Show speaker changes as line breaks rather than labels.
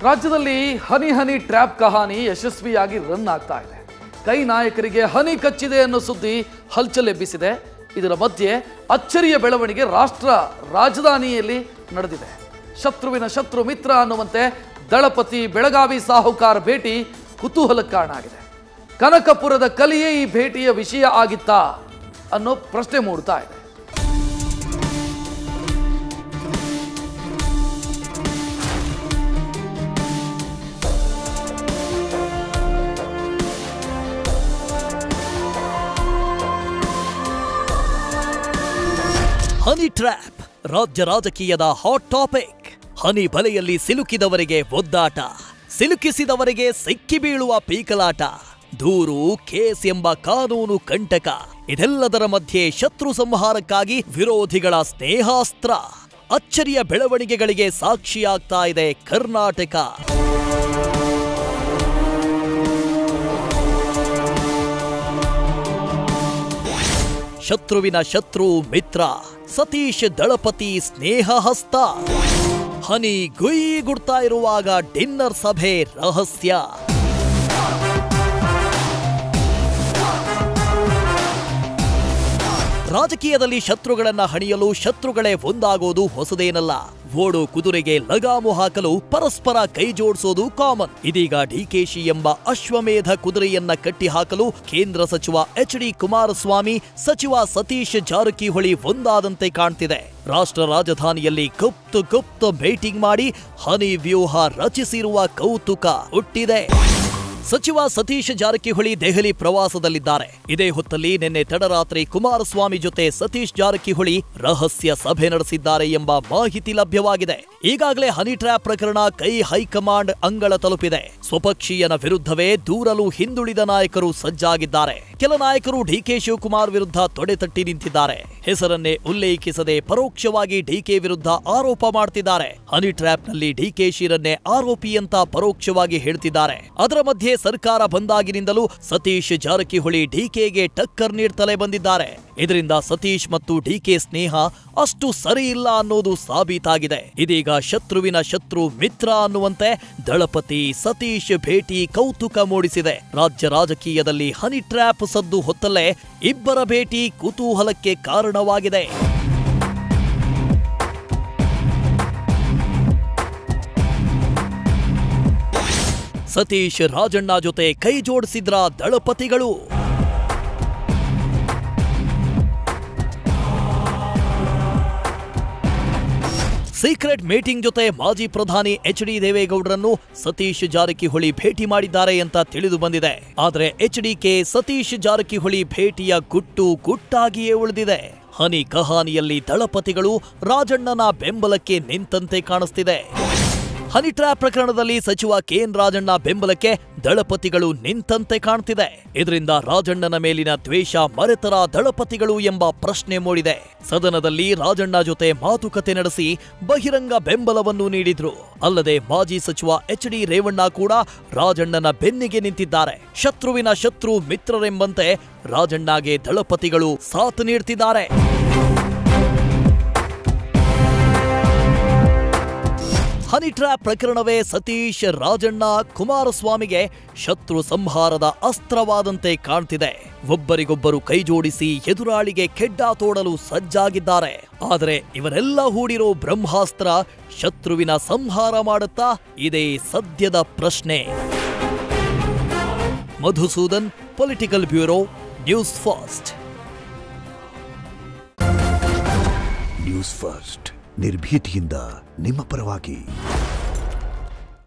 ರಾಜ್ಯದಲ್ಲಿ ಹನಿ honey trap ಕಹಾನಿ ಯಶಸ್ವಿಯಾಗಿ run ಆಗ್ತಾ ಇದೆ. ಕೈ ನಾಯಕರಿಗೆ ಹನಿ ಕಚ್ಚಿದೆ ಅನ್ನೋ ಸುದ್ದಿ ಹಲ್ಚಲ್ ಎಬ್ಬಿಸಿದೆ. ಇದರ ಮಧ್ಯೆ ಅಚ್ಚರಿಯ ಬೆಳವಣಿಗೆ ರಾಷ್ಟ್ರ ರಾಜಧಾನಿಯಲ್ಲಿ ನಡೆದಿದೆ. ಶತ್ರುವಿನ ಶತ್ರು ಮಿತ್ರ ಅನ್ನುವಂತೆ ದಳಪತಿ ಬೆಳಗಾವಿ ಸಾಹುಕಾರ ಭೇಟಿ ಕುತೂಹಲಕ್ಕೆ ಕಾರಣ ಆಗಿದೆ. ಕನಕಪುರದ ಕಲಿಯೇ ಈ ಭೇಟಿಯ ವಿಷಯ ಆಗಿತ್ತಾ ಅನ್ನೋ ಪ್ರಶ್ನೆ ಮೂಡ್ತಾ ಇದೆ.
ಹನಿ ಟ್ರ್ಯಾಪ್ ರಾಜ್ಯ ರಾಜಕೀಯದ ಹಾಟ್ ಟಾಪಿಕ್. ಹನಿ ಬಲೆಯಲ್ಲಿ ಸಿಲುಕಿದವರಿಗೆ ಒದ್ದಾಟ, ಸಿಲುಕಿಸಿದವರಿಗೆ ಸಿಕ್ಕಿ ಬೀಳುವ ಪೀಕಲಾಟ, ದೂರು ಕೇಸ್ ಎಂಬ ಕಾನೂನು ಕಂಟಕ. ಇದೆಲ್ಲದರ ಮಧ್ಯೆ ಶತ್ರು ಸಂಹಾರಕ್ಕಾಗಿ ವಿರೋಧಿಗಳ ಸ್ನೇಹಾಸ್ತ್ರ. ಅಚ್ಚರಿಯ ಬೆಳವಣಿಗೆಗಳಿಗೆ ಸಾಕ್ಷಿಯಾಗ್ತಾ ಇದೆ ಕರ್ನಾಟಕ. ಶತ್ರುವಿನ ಶತ್ರು ಮಿತ್ರ, ಸತೀಶ್ ದಳಪತಿ ಸ್ನೇಹ ಹಸ್ತ. ಹನಿ ಗುಯ್ಗುಡ್ತಾ ಇರುವಾಗ ಡಿನ್ನರ್ ಸಭೆ ರಹಸ್ಯ. ರಾಜಕೀಯದಲ್ಲಿ ಶತ್ರುಗಳನ್ನ ಹಣಿಯಲು ಶತ್ರುಗಳೇ ಒಂದಾಗೋದು ಹೊಸದೇನಲ್ಲ. ಓಡು ಕುದುರೆಗೆ ಲಗಾಮು ಹಾಕಲು ಪರಸ್ಪರ ಕೈ ಜೋಡಿಸೋದು ಕಾಮನ್. ಇದೀಗ ಡಿಕೆಶಿ ಎಂಬ ಅಶ್ವಮೇಧ ಕುದುರೆಯನ್ನ ಕಟ್ಟಿ ಹಾಕಲು ಕೇಂದ್ರ ಸಚಿವ ಎಚ್.ಡಿ. ಕುಮಾರಸ್ವಾಮಿ, ಸಚಿವ ಸತೀಶ್ ಜಾರಕಿಹೊಳಿ ಒಂದಾದಂತೆ ಕಾಣ್ತಿದೆ. ರಾಷ್ಟ್ರ ರಾಜಧಾನಿಯಲ್ಲಿ ಗುಪ್ತ ಮೀಟಿಂಗ್ ಮಾಡಿ ಹನಿ ವ್ಯೂಹ ರಚಿಸಿರುವ ಕೌತುಕ ಹುಟ್ಟಿದೆ. ಸಚಿವ ಸತೀಶ್ ಜಾರಕಿಹೊಳಿ ದೆಹಲಿ ಪ್ರವಾಸದಲ್ಲಿದ್ದಾರೆ. ಇದೇ ಹೊತ್ತಲ್ಲಿ ನಿನ್ನೆ ತಡರಾತ್ರಿ ಕುಮಾರಸ್ವಾಮಿ ಜೊತೆ ಸತೀಶ್ ಜಾರಕಿಹೊಳಿ ರಹಸ್ಯ ಸಭೆ ನಡೆಸಿದ್ದಾರೆ ಎಂಬ ಮಾಹಿತಿ ಲಭ್ಯವಾಗಿದೆ. ಈಗಾಗಲೇ ಹನಿ ಟ್ರ್ಯಾಪ್ ಪ್ರಕರಣ ಹೈಕಮಾಂಡ್ ಅಂಗಳ ತಲುಪಿದೆ. ಸ್ವಪಕ್ಷೀಯನ ವಿರುದ್ಧವೇ ದೂರಲು ಹಿಂದುಳಿದ ನಾಯಕರು ಸಜ್ಜಾಗಿದ್ದಾರೆ. ಕೆಲ ನಾಯಕರು ಡಿಕೆ ಶಿವಕುಮಾರ್ ವಿರುದ್ಧ ತೊಡೆತಟ್ಟಿ ನಿಂತಿದ್ದಾರೆ. ಹೆಸರನ್ನೇ ಉಲ್ಲೇಖಿಸದೆ ಪರೋಕ್ಷವಾಗಿ ಡಿಕೆ ವಿರುದ್ಧ ಆರೋಪ ಮಾಡ್ತಿದ್ದಾರೆ. ಹನಿ ಟ್ರ್ಯಾಪ್ನಲ್ಲಿ ಡಿಕೆಶಿರನ್ನೇ ಆರೋಪಿ ಅಂತ ಪರೋಕ್ಷವಾಗಿ ಹೇಳ್ತಿದ್ದಾರೆ. ಅದರ ಮಧ್ಯೆ ಸರ್ಕಾರ ಬಂದಾಗಿನಿಂದಲೂ ಸತೀಶ್ ಜಾರಕಿಹೊಳಿ ಡಿಕೆಗೆ ಟಕ್ಕರ್ ನೀಡ್ತಲೇ ಬಂದಿದ್ದಾರೆ. ಇದರಿಂದ ಸತೀಶ್ ಮತ್ತು ಡಿಕೆ ಸ್ನೇಹ ಅಷ್ಟು ಸರಿ ಇಲ್ಲ ಅನ್ನೋದು ಸಾಬೀತಾಗಿದೆ. ಇದೀಗ ಶತ್ರುವಿನ ಶತ್ರು ಮಿತ್ರ ಅನ್ನುವಂತೆ ದಳಪತಿ ಸತೀಶ್ ಭೇಟಿ ಕೌತುಕ ಮೂಡಿಸಿದೆ. ರಾಜ್ಯ ರಾಜಕೀಯದಲ್ಲಿ ಹನಿ ಟ್ರ್ಯಾಪ್ ಸದ್ದು ಹೊತ್ತಲ್ಲೇ ಇಬ್ಬರ ಭೇಟಿ ಕುತೂಹಲಕ್ಕೆ ಕಾರಣವಾಗಿದೆ. ಸತೀಶ್ ರಾಜಣ್ಣ ಜೊತೆ ಕೈ ಜೋಡಿಸಿದ್ರ ದಳಪತಿಗಳು. ಸೀಕ್ರೆಟ್ ಮೀಟಿಂಗ್ ಜೊತೆ ಮಾಜಿ ಪ್ರಧಾನಿ ಎಚ್.ಡಿ. ದೇವೇಗೌಡರನ್ನು ಸತೀಶ್ ಜಾರಕಿಹೊಳಿ ಭೇಟಿ ಮಾಡಿದ್ದಾರೆ ಅಂತ ತಿಳಿದು ಬಂದಿದೆ. ಆದರೆ ಎಚ್.ಡಿ.ಕೆ ಸತೀಶ್ ಜಾರಕಿಹೊಳಿ ಭೇಟಿಯ ಗುಟ್ಟಾಗಿಯೇ ಉಳಿದಿದೆ. ಹನಿ ಕಹಾನಿಯಲ್ಲಿ ದಳಪತಿಗಳು ರಾಜಣ್ಣನ ಬೆಂಬಲಕ್ಕೆ ನಿಂತಂತೆ ಕಾಣಿಸ್ತಿದೆ. ಹನಿ ಟ್ರ್ಯಾಪ್ ಪ್ರಕರಣದಲ್ಲಿ ಸಚಿವ ಕೆ.ಎನ್. ರಾಜಣ್ಣ ಬೆಂಬಲಕ್ಕೆ ದಳಪತಿಗಳು ನಿಂತಂತೆ ಕಾಣ್ತಿದೆ. ಇದರಿಂದ ರಾಜಣ್ಣನ ಮೇಲಿನ ದ್ವೇಷ ಮರೆತರ ದಳಪತಿಗಳು ಎಂಬ ಪ್ರಶ್ನೆ ಮೂಡಿದೆ. ಸದನದಲ್ಲಿ ರಾಜಣ್ಣ ಜೊತೆ ಮಾತುಕತೆ ನಡೆಸಿ ಬಹಿರಂಗ ಬೆಂಬಲವನ್ನು ನೀಡಿದ್ರು. ಅಲ್ಲದೆ ಮಾಜಿ ಸಚಿವ ಎಚ್.ಡಿ. ರೇವಣ್ಣ ಕೂಡ ರಾಜಣ್ಣನ ಬೆನ್ನಿಗೆ ನಿಂತಿದ್ದಾರೆ. ಶತ್ರುವಿನ ಶತ್ರು ಮಿತ್ರರೆಂಬಂತೆ ರಾಜಣ್ಣಗೆ ದಳಪತಿಗಳು ಸಾಥ್ ನೀಡ್ತಿದ್ದಾರೆ. ಹನಿ ಟ್ರ್ಯಾಪ್ ಪ್ರಕರಣವೇ ಸತೀಶ್, ರಾಜಣ್ಣ, ಕುಮಾರಸ್ವಾಮಿಗೆ ಶತ್ರು ಸಂಹಾರದ ಅಸ್ತ್ರವಾದಂತೆ ಕಾಣ್ತಿದೆ. ಒಬ್ಬರಿಗೊಬ್ಬರು ಕೈಜೋಡಿಸಿ ಎದುರಾಳಿಗೆ ಕೆಡ್ಡ ತೋಡಲು ಸಜ್ಜಾಗಿದ್ದಾರೆ. ಆದರೆ ಇವರೆಲ್ಲ ಹೂಡಿರೋ ಬ್ರಹ್ಮಾಸ್ತ್ರ ಶತ್ರುವಿನ ಸಂಹಾರ ಮಾಡುತ್ತಾ? ಇದೇ ಸದ್ಯದ ಪ್ರಶ್ನೆ. Madhusudan, political bureau, news first.
News first ನಿರ್ಭೀತಿಯಿಂದ ನಿಮ್ಮ ಪರವಾಗಿ.